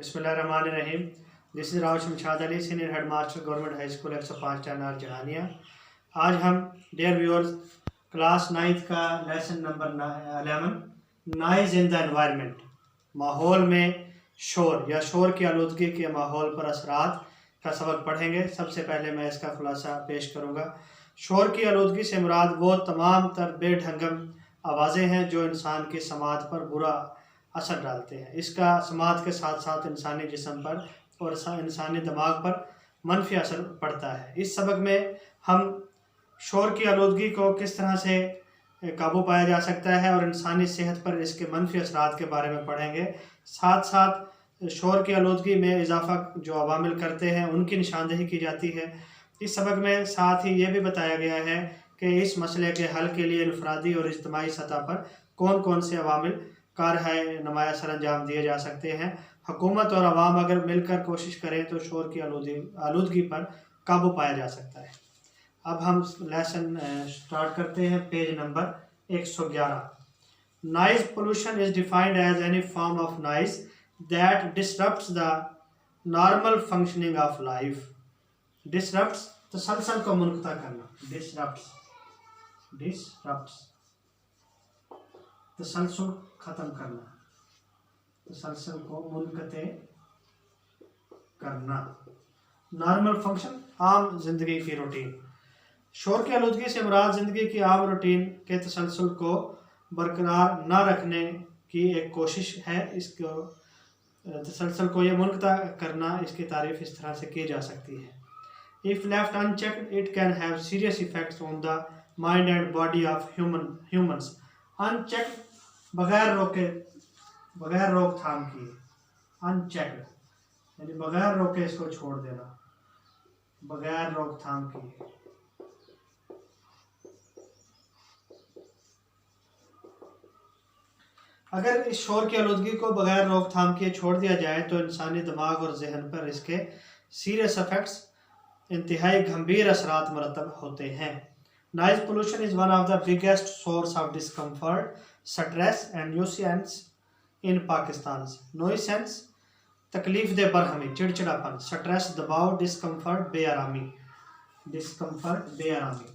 बिस्मिल्लाहिर्रहमानिर्रहीम। This is Rao Shamshad Ali, senior head master government high school 105 टनार जहानिया। आज हम डियर व्यूअर्स क्लास 9th का lesson number 11 noise in the environment, माहौल में शोर या शोर की आलूदगी के माहौल पर असरात का सबक पढ़ेंगे। सबसे पहले मैं इसका खुलासा पेश करूँगा। शोर की आलूदगी से मुराद वो तमाम तर बेढंगम आवाज़ें हैं जो इंसान की समात पर बुरा असर डालते हैं। इसका समात के साथ साथ इंसानी जिस्म पर और इंसानी दिमाग पर मनफी असर पड़ता है। इस सबक में हम शोर की आलूदगी को किस तरह से काबू पाया जा सकता है और इंसानी सेहत पर इसके मनफी असरात के बारे में पढ़ेंगे। साथ साथ शोर की आलूदगी में इजाफा जो अवामिल करते हैं उनकी निशानदेही की जाती है। इस सबक में साथ ही ये भी बताया गया है कि इस मसले के हल के लिए इनफरादी और इज्तिमाई सतह पर कौन कौन से अवामिल कारहाय नुमाया सर अंजाम दिए जा सकते हैं। हुकूमत और आवाम अगर मिलकर कोशिश करें तो शोर की आलूदगी पर काबू पाया जा सकता है। अब हम लेसन स्टार्ट करते हैं। Page number 111। Noise pollution is defined as any form of noise that disrupts the normal functioning of life. Disrupts तसलसल को मुनक़ता करना, डिसरप्ट्स तसलसल ख़त्म करना, तसलसल को मुनक़ते करना। नॉर्मल फंक्शन आम जिंदगी की रूटीन। शोर की आलूदगी से मुराद ज़िंदगी की आम रूटीन के तसलसल को बरकरार न रखने की एक कोशिश है। इसको तसलसल को ये मुनक़ता करना, इसकी तारीफ़ इस तरह से की जा सकती है। If left unchecked it can have serious effects on the mind and body of humans. Unchecked बगैर रोके, बगैर रोकथाम किए, अनचेक्ड यानी बगैर रोके इसको छोड़ देना, बगैर रोकथाम किए। अगर इस शोर की आलूदगी को बगैर रोकथाम किए छोड़ दिया जाए तो इंसानी दिमाग और जहन पर इसके सीरियस इफेक्ट्स, इंतहाई गंभीर असरात मरतब होते हैं। Noise pollution is one of the biggest source of discomfort, stress and nuisance in Pakistan. Nuisance तकलीफ दे बरहमी, चिड़चिड़ापन, स्ट्रेस दबाव, डिस्कम्फर्ट बेआरामी, डिस्कम्फर्ट बेआरामी।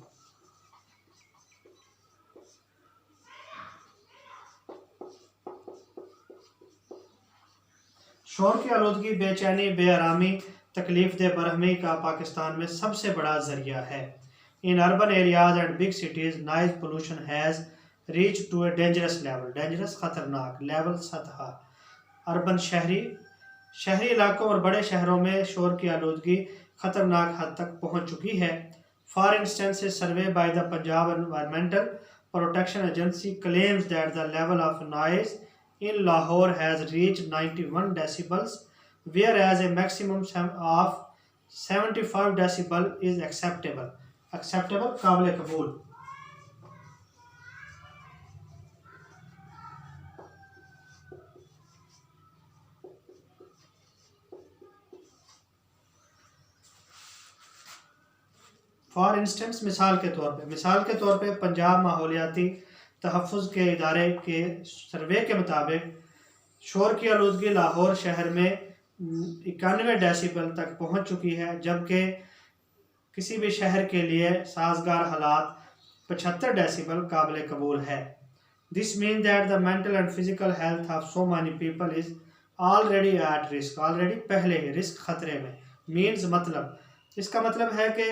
शोर की आलूदगी बेचैनी, बेआरामी, तकलीफ दे बरहमी का पाकिस्तान में सबसे बड़ा जरिया है। In urban areas and big cities noise pollution has reach to a dangerous level, dangerous खतरनाक लेवल सतह। अर्बन शहरी इलाकों और बड़े शहरों में शोर की आलूदगी खतरनाक हद तक पहुंच चुकी है। For instance A survey by the Punjab environmental protection agency claims that the level of noise in Lahore has reached 91 decibels, whereas a maximum of 75 decibel is acceptable. Acceptable, काबिल कबूल। फॉर इंस्टेंस मिसाल के तौर पे पंजाब माहौलियाती तहफ़्फ़ुज़ के इदारे के सर्वे के मुताबिक शोर की आलूदगी लाहौर शहर में 91 डेसिबल तक पहुंच चुकी है, जबकि किसी भी शहर के लिए साजगार हालात 75 डेसिबल काबिल कबूल है। This mean that the mental and physical health of so many people is already at risk, already पहले ही रिस्क खतरे में। मीन्स मतलब, इसका मतलब है कि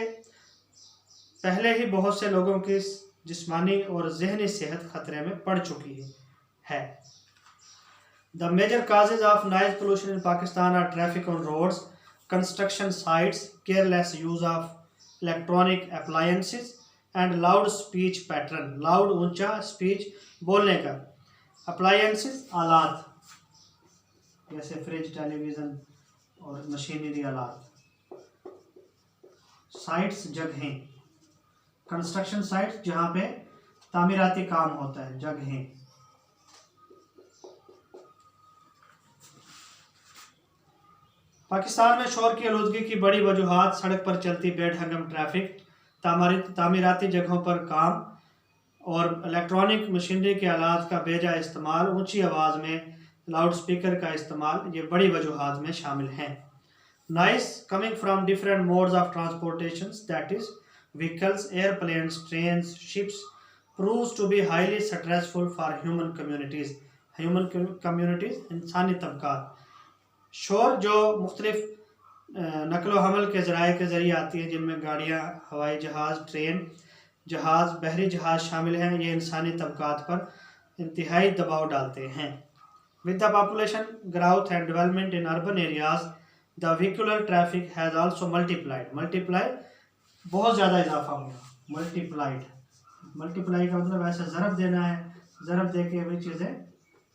पहले ही बहुत से लोगों की जिस्मानी और जहनी सेहत खतरे में पड़ चुकी है। The major causes of noise pollution in Pakistan are traffic on roads, construction sites, careless use of electronic appliances and loud speech pattern. Loud ऊंचा, स्पीच बोलने का, अप्लायंसेस आलात जैसे फ्रिज, टेलीविज़न और मशीनरी आलात। साइट्स जगहें, कंस्ट्रक्शन साइट जहाँ पे तामीराती काम होता है, जगहें। पाकिस्तान में शोर की आलूदगी की बड़ी वजूहात सड़क पर चलती बेढंगम ट्रैफिक, तामीराती जगहों पर काम और इलेक्ट्रॉनिक मशीनरी के आलात का बेजा इस्तेमाल, ऊंची आवाज़ में लाउड स्पीकर का इस्तेमाल, ये बड़ी वजूहात में शामिल हैं। Noise coming from different modes of transportation, that is vehicles, airplanes, trains, ships, proves to be highly stressful for human communities, इंसानी तबकात। शोर जो मुख्तलिफ नकलो हमल के ज़राए के ज़रिए आती हैं, जिनमें गाड़ियाँ, हवाई जहाज़, ट्रेन, जहाज़, बहरी जहाज़ शामिल हैं, ये इंसानी तबकात पर इंतहाई दबाव डालते हैं। With the population growth and development in urban areas, the vehicular traffic has also multiplied बहुत ज़्यादा इजाफा हुआ। मल्टीप्लाई का मतलब ऐसा ज़रब देना है, ज़रब दे के भी चीज़ें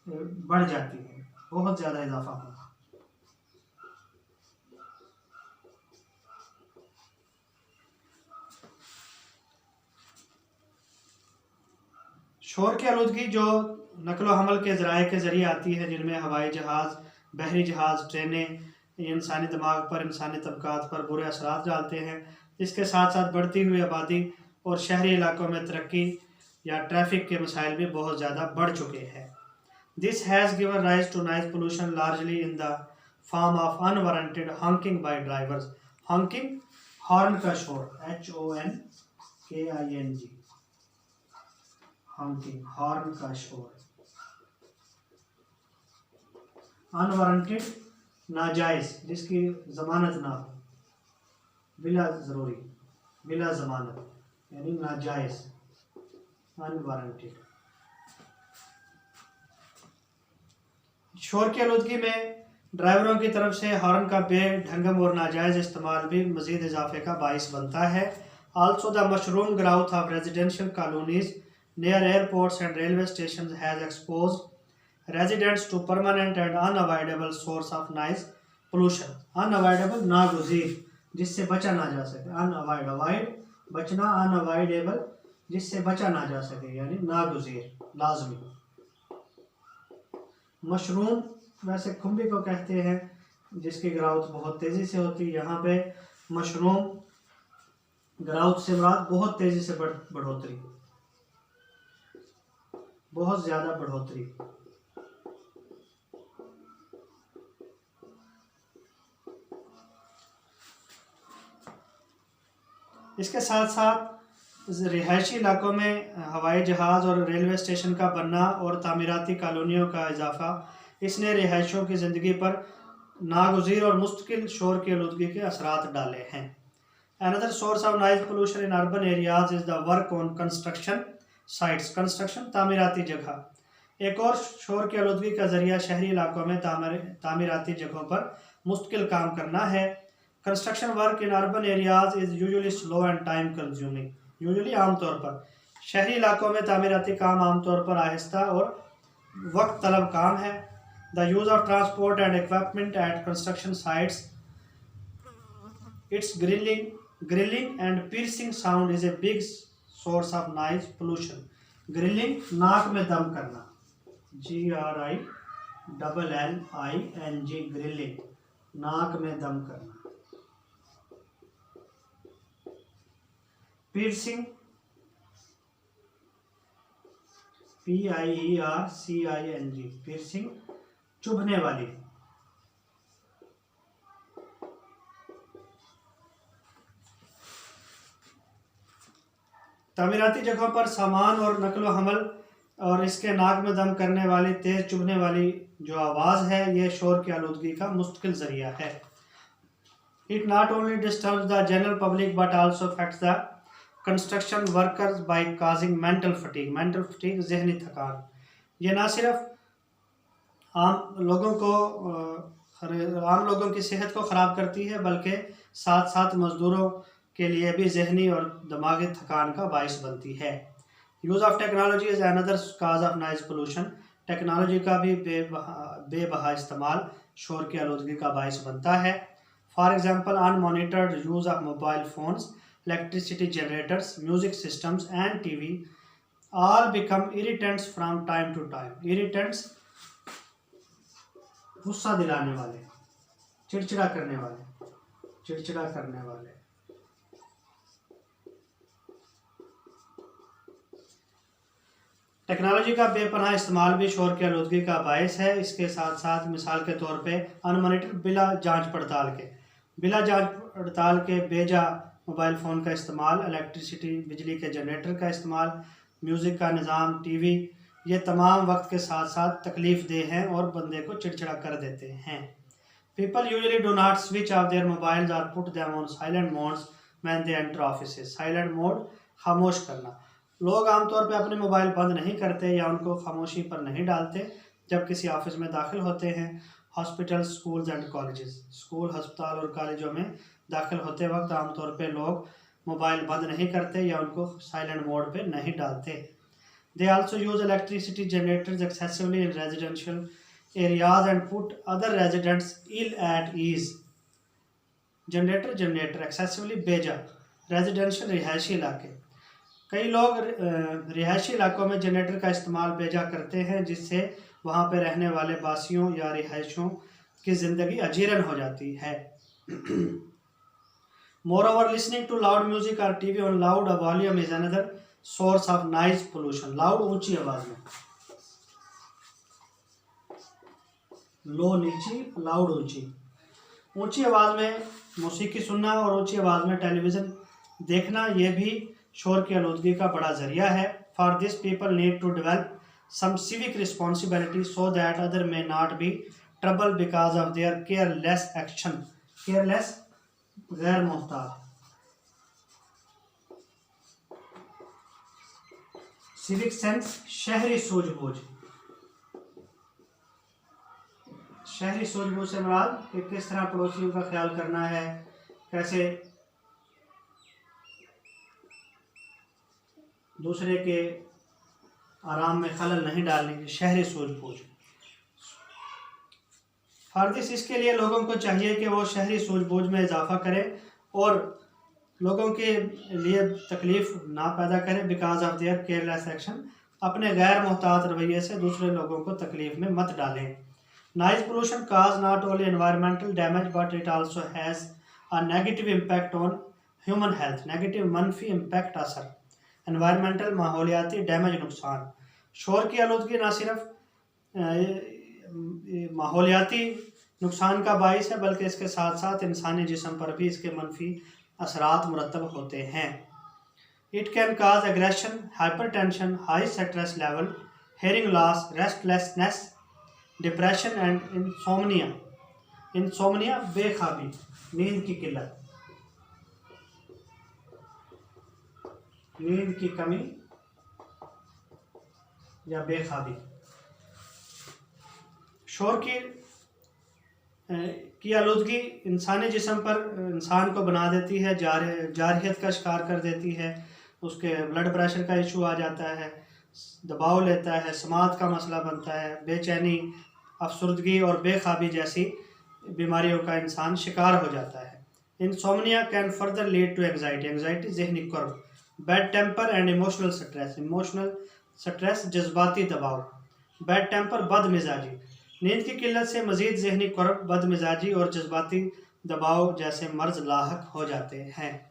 बढ़ जाती हैं, बहुत ज़्यादा इजाफा हुआ। शोर की आलूदगी जो नकलो हमल के ज़राए के ज़रिए आती है, जिनमें हवाई जहाज़, बहरी जहाज़, ट्रेनें, इंसानी दिमाग पर, इंसानी तबकात पर बुरे असरात डालते हैं। इसके साथ साथ बढ़ती हुई आबादी और शहरी इलाकों में तरक्की या ट्रैफिक के मसाइल भी बहुत ज़्यादा बढ़ चुके हैं। This has given rise to noise pollution largely in the form of unwarranted honking by drivers. Honking, horn का शोर, HONKING, हॉकिंग, हॉर्न का शोर। अनवारंटेड, नाजायज, जिसकी जमानत ना हो, बिला जरूरी, बिला जमानत, यानी नाजायज, अनवारंटेड। शोर की आलूदगी में ड्राइवरों की तरफ से हॉर्न का बेढंगम और नाजायज इस्तेमाल भी मजीद इजाफे का बाइस बनता है। Also the mushroom growth of residential colonies near airports and railway stations has exposed residents to permanent and unavoidable source of noise pollution. Unavoidable, नागुज़ीर, जिससे बचा ना जा सके, avoid बचना, unavoidable जिससे बचा ना जा सके, यानी नागुज़ीर, लाजमी। मशरूम वैसे खुम्बी को कहते हैं, जिसकी ग्राउथ बहुत तेज़ी से होती है। यहाँ पे मशरूम ग्राउथ से मुराद बहुत तेज़ी से बढ़ोतरी, बहुत ज़्यादा बढ़ोतरी। इसके साथ साथ रिहायशी इलाकों में हवाई जहाज़ और रेलवे स्टेशन का बनना और तामीराती कॉलोनियों का इजाफा, इसने रिहायशियों की ज़िंदगी पर नागुज़ीर और मुस्तकिल शोर की आलूदगी के असरात डाले हैं। Another source of noise pollution in urban areas is the work on construction sites. Construction, तामीराती जगह, एक और शोर की आलूदगी का जरिया शहरी इलाकों में तामीराती जगहों पर मुश्किल काम करना है। Construction work in urban areas is usually slow and time consuming. Usually, आमतौर पर, शहरी इलाकों में तामीराती काम आमतौर पर आहिस्ता और वक्त तलब काम है। The use of transport and equipment at construction sites, it's grilling and piercing sound is a big source of noise pollution. Grilling, नाक में दम करना, GRILLING, ग्रिलिंग, नाक में दम करना। piercing, PIERCING, piercing, चुभने वाली। तामीराती जगहों पर सामान और नकलो हमल और इसके नाक में दम करने वाली, तेज चुभने वाली जो आवाज़ है, यह शोर की आलूदगी का मुश्किल जरिया है। It not only disturbs the general public but also affects the construction workers by causing mental fatigue, जहनी थकान। ये ना सिर्फ आम लोगों की सेहत को ख़राब करती है, बल्कि साथ साथ मज़दूरों के लिए भी जहनी और दिमागी थकान का बाइस बनती है। Use of technology is another cause of noise pollution. Technology का भी बेबहा इस्तेमाल शोर की आलूदगी का बाइस बनता है। For example, unmonitored use of mobile phones, electricity generators, music systems and TV all become irritants from time to time. Irritants, गुस्सा दिलाने वाले, चिड़चिड़ा करने वाले। टेक्नोलॉजी का बेपनाह इस्तेमाल भी शोर की आलूदगी का बायस है। इसके साथ साथ मिसाल के तौर पे अनमॉनिटर्ड बिला जांच पड़ताल के बेजा मोबाइल फ़ोन का इस्तेमाल, इलेक्ट्रिसिटी बिजली के जनरेटर का इस्तेमाल, म्यूज़िक का निज़ाम, टीवी, ये तमाम वक्त के साथ साथ तकलीफ देह हैं और बंदे को चिड़चिड़ा कर देते हैं। People usually do not switch off their mobiles और put them on silent modes when they enter offices. Silent mode, खामोश करना। लोग आमतौर पे अपने मोबाइल बंद नहीं करते या उनको खामोशी पर नहीं डालते जब किसी ऑफिस में दाखिल होते हैं। Hospital, schools and colleges. School, अस्पताल और कॉलेजों में दाखिल होते वक्त आमतौर पे लोग मोबाइल बंद नहीं करते या उनको साइलेंट मोड पे नहीं डालते। They also use electricity generators excessively in residential areas and put other residents ill at ease. Generator excessively बेजा, रेजिडेंशियल रिहायशी इलाके। कई लोग रिहायशी इलाकों में जनरेटर का इस्तेमाल बेजा करते हैं जिससे वहाँ पे रहने वाले बासियों या रिहायशियों की ज़िंदगी अजीरन हो जाती है। Moreover, listening to loud music और TV on loud volume is another source of noise pollution. Loud, ऊंची आवाज़ में, लो नीची, लाउड ऊंची। ऊंची आवाज़ में मौसीकी सुनना और ऊंची आवाज़ में टेलीविज़न देखना ये भी शोर की आलूदगी का बड़ा जरिया है। For this people need to develop some civic responsibility so that other may not be trouble because of their careless action. Careless, गैर मोहताज। सिविक सेंस, शहरी सूझबूझ। शहरी सूझबूझ से मुराद कि किस तरह पड़ोसियों का ख्याल करना है, कैसे दूसरे के आराम में खलल नहीं डालने की शहरी सूझबूझ। फारदिस, इसके लिए लोगों को चाहिए कि वो शहरी सूझबूझ में इजाफा करें और लोगों के लिए तकलीफ ना पैदा करें। Because of their careless action, अपने गैर मोहतात रवैये से दूसरे लोगों को तकलीफ में मत डालें। Noise pollution cause not only environmental damage but it also has a negative impact on human health. Negative, मनफी इम्पैक्ट असर। एनवायरमेंटल, माहौलियाती डैमेज, नुकसान। शोर की आलूदगी न सिर्फ माहौलियाती नुकसान का बायस है बल्कि इसके साथ साथ इंसानी जिस्म पर भी इसके मनफी असरात मुरतब होते हैं। It can cause aggression, hypertension, high stress level, hearing loss, restlessness, depression and insomnia. Insomnia, बेखाबी, नींद की किल्लत, नींद की कमी या बेखाबी। शोर की आलूदगी इंसानी जिस्म पर इंसान को बना देती है, जारहियत का शिकार कर देती है, उसके ब्लड प्रेशर का इशू आ जाता है, दबाव लेता है, समात का मसला बनता है, बेचैनी, अफसरदगी और बेखाबी जैसी बीमारियों का इंसान शिकार हो जाता है। Insomnia can further lead to anxiety. Anxiety, जहनी कर्ब, bad temper and emotional stress. Emotional stress, जज्बाती दबाव। बैड टेम्पर, बदमिजाजी। नींद की किल्लत से मजीद जहनी कर्ब, बदमिजाजी और जज्बाती दबाव जैसे मर्ज लाहक हो जाते हैं।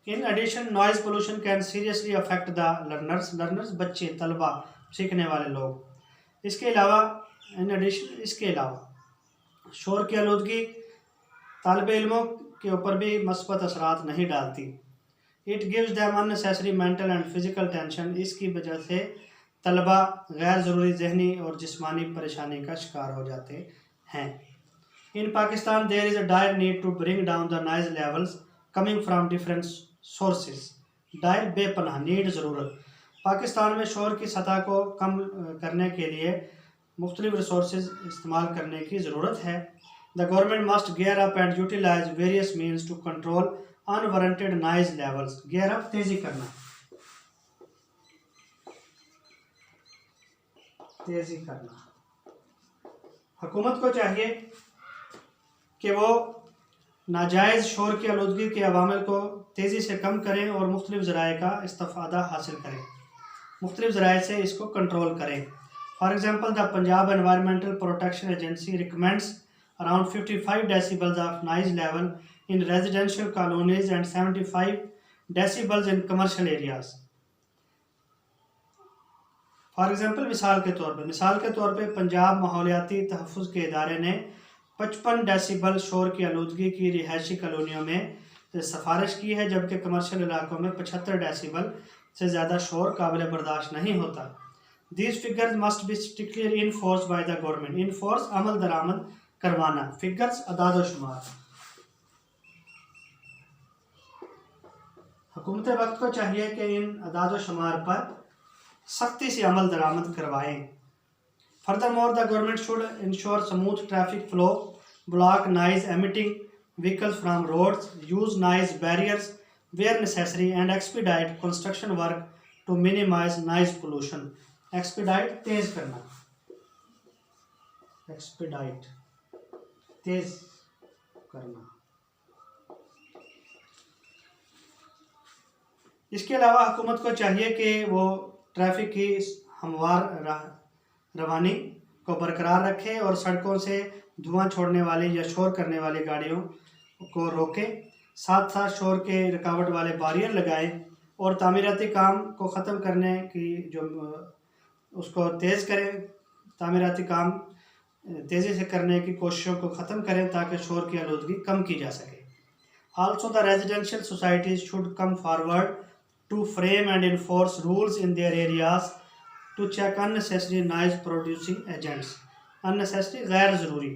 In addition, noise pollution can seriously affect the learners, बच्चे, तलबा, सीखने वाले लोग। इसके अलावा शोर की आलूदगी तालिब इल्मों के ऊपर भी मस्बत असरात नहीं डालती। It gives them unnecessary mental and physical tension. इसकी वजह से तलबा गैर ज़रूरी जहनी और जिस्मानी परेशानी का शिकार हो जाते हैं। In Pakistan there is a dire need to bring down the noise levels coming from different sources. Dire, बेपनाह, नीड, ज़रूरत। पाकिस्तान में शोर की सतह को कम करने के लिए मुख्तलिफ रिसोर्सेज इस्तेमाल करने की ज़रूरत है। The government must gear up and utilise various means to control unwarranted noise levels. Gear up, तेज़ी करना, तेज़ी करना। हुकूमत को चाहिए कि वो नाजायज़ शोर की आलूदगी के अवामिल को तेज़ी से कम करें और मुख्तलिफ ज़राए का इस्तिफ़ादा हासिल करें, मुख्तलिफ ज़राए से इसको कंट्रोल करें। For example, the Punjab environmental protection agency recommends around 55 decibels of noise level in residential colonies and 75 decibels in commercial areas. For example मिसाल के तौर पे पंजाब माहौलियाती तहफ़्फ़ुज़ के इदारे ने 55 डेसिबल शोर की आलूदगी की रिहायशी कॉलोनियों में सिफारिश की है, जबकि कमर्शियल इलाकों में 75 डेसिबल से ज़्यादा शोर काबिल बर्दाश्त नहीं होता। These figures must be strictly enforce by the government. Enforce अमल दरामद करवाना। फिगर्स अदाद शुमार। हुकूमत वक्त को चाहिए कि इन अदाद शुमार पर सख्ती से अमल दरामद करवाएं। Furthermore, the government should ensure smooth traffic flow, block noise emitting vehicles from roads, use noise barriers where necessary, and expedite construction work to minimize noise pollution. Expedite तेज करना, expedite तेज करना। इसके अलावा हुकूमत को चाहिए कि वो ट्रैफिक की हमवार रवानी को बरकरार रखे और सड़कों से धुआं छोड़ने वाली या शोर करने वाली गाड़ियों को रोके, साथ साथ शोर के रुकावट वाले बैरियर लगाए और तामीराती काम को ख़त्म करने की उसको तेज़ करें। तामीराती काम तेज़ी से करने की कोशिशों को ख़त्म करें ताकि शोर की आलूदगी कम की जा सके। Also, the residential societies should come forward to frame and enforce rules in their areas to check unnecessary noise producing agents. Unnecessary गैर ज़रूरी।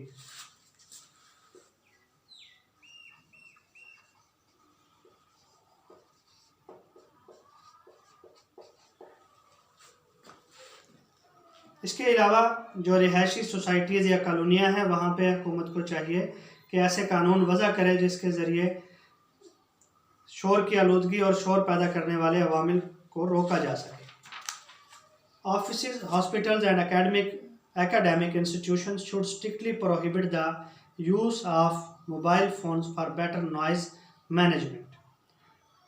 इसके अलावा जो रिहायशी सोसाइटीज़ या कॉलोनियाँ हैं वहाँ पे हुकूमत को चाहिए कि ऐसे कानून वज़ा करे जिसके ज़रिए शोर की आलूदगी और शोर पैदा करने वाले अवामिल को रोका जा सके। Offices, hospitals and academic institutions should strictly prohibit the use of mobile phones for better noise management.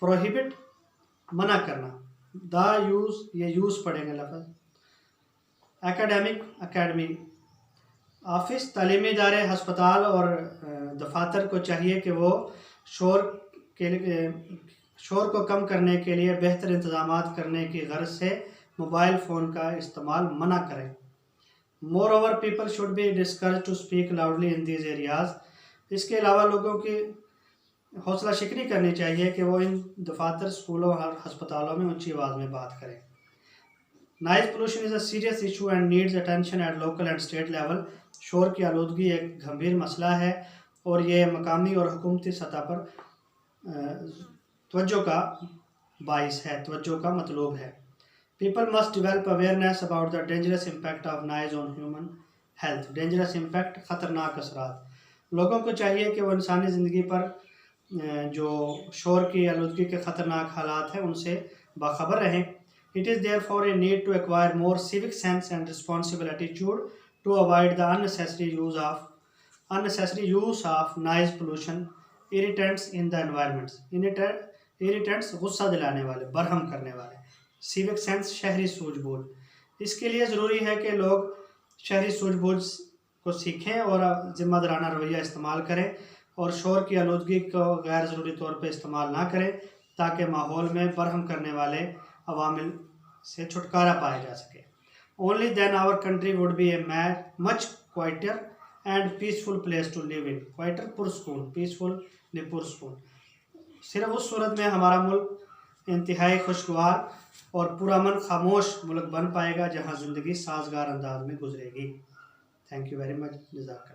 Prohibit मना करना, the use ये use पढ़ेंगे लफ्ज़। academy ऑफिस, तालीमी इदारे, हस्पताल और दफातर को चाहिए कि वो शोर को कम करने के लिए बेहतर इंतजामात करने की गर्ज से मोबाइल फ़ोन का इस्तेमाल मना करें। Moreover, people should be discouraged to speak loudly in these areas. इसके अलावा लोगों की हौसला शिकनी करनी चाहिए कि वो इन दफातर, स्कूलों और हस्पतालों में ऊंची आवाज़ में बात करें। Noise pollution is a serious issue and needs attention at local and state level. शोर की आलूदगी एक गंभीर मसला है और ये मकामी और हुकूमती सतह पर तवज्जो का बाइस है, तवज्जो का मतलूब है। People must develop awareness about the dangerous impact of noise on human health. Dangerous impact ख़तरनाक असरात। लोगों को चाहिए कि वो इंसानी ज़िंदगी पर जो शोर की आलूदगी के ख़तरनाक हालात हैं उनसे बाखबर रहें। It is therefore a need to acquire more civic sense and responsible attitude to avoid the unnecessary use of noise pollution irritants in the environment. Irritants गुस्सा दिलाने वाले, बरहम करने वाले। सिविक सेंस शहरी सूझबूझ। इसके लिए ज़रूरी है कि लोग शहरी सूझबूझ को सीखें और ज़िम्मेदाराना रवैया इस्तेमाल करें और शोर की आलूदगी को गैर ज़रूरी तौर पर इस्तेमाल ना करें ताकि माहौल में बरहम करने वाले अवामिल से छुटकारा पाया जा सके। Only then our country would be a much quieter and peaceful place to live in. Quieter पुरसकून, peaceful ने पुरसकून। सिर्फ उस सूरत में हमारा मुल्क इंतहाई खुशगवार और पुरअमन खामोश मुल्क बन पाएगा जहाँ ज़िंदगी साजगार अंदाज में गुजरेगी। Thank you very much. जज़ाकल्लाह।